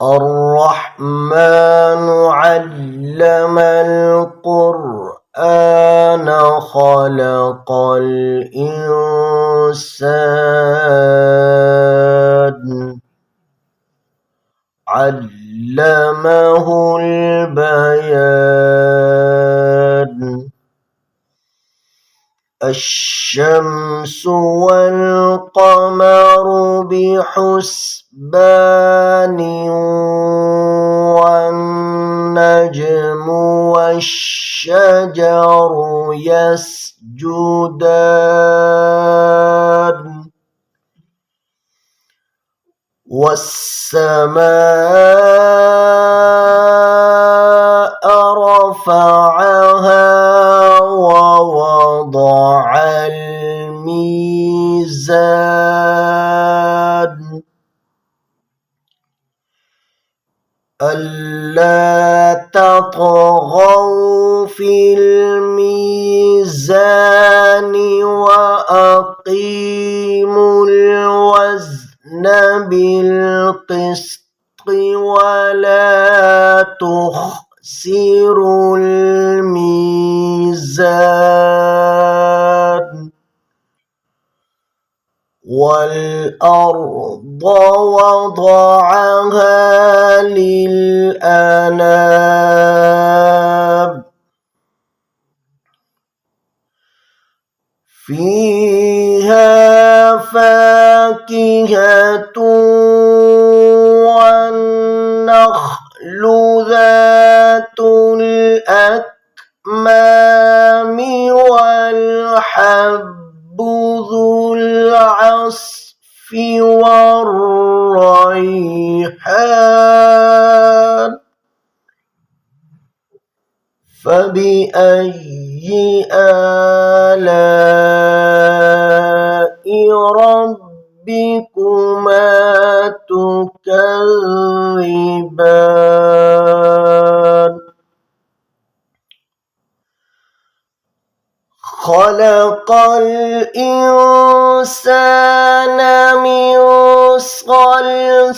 الرحمن علم القرآن خلق الإنسان علمه البيان الشمس والقمر بحسبان والنجم والشجر يسجدان والسماء رفعها ووضع الميزان ألا تطغوا في الميزان وأقيموا الوزن بالقسط ولا تخسروا الميزان والأرض وضعها للأنام فيها فاكهة والنخل ذات الأكمام والحب ذو العصف والريحان فبأي آلاء ربكما تكذبان خلق الإنسان من صلصال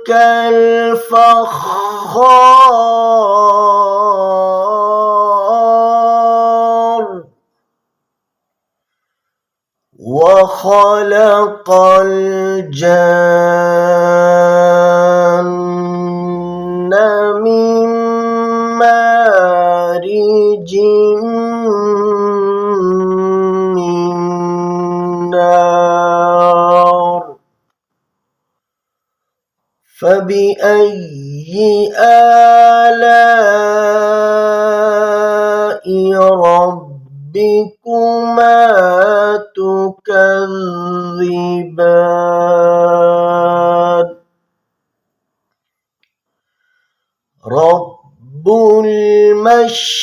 كالفخار وخلق الجن من مارج من نار فبأي آلاء ربكما تكذبان رب المشرقين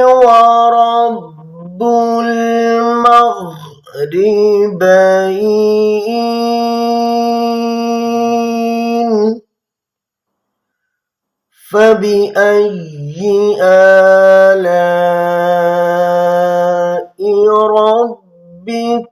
ورب المغربين فبأي آلاء ربكما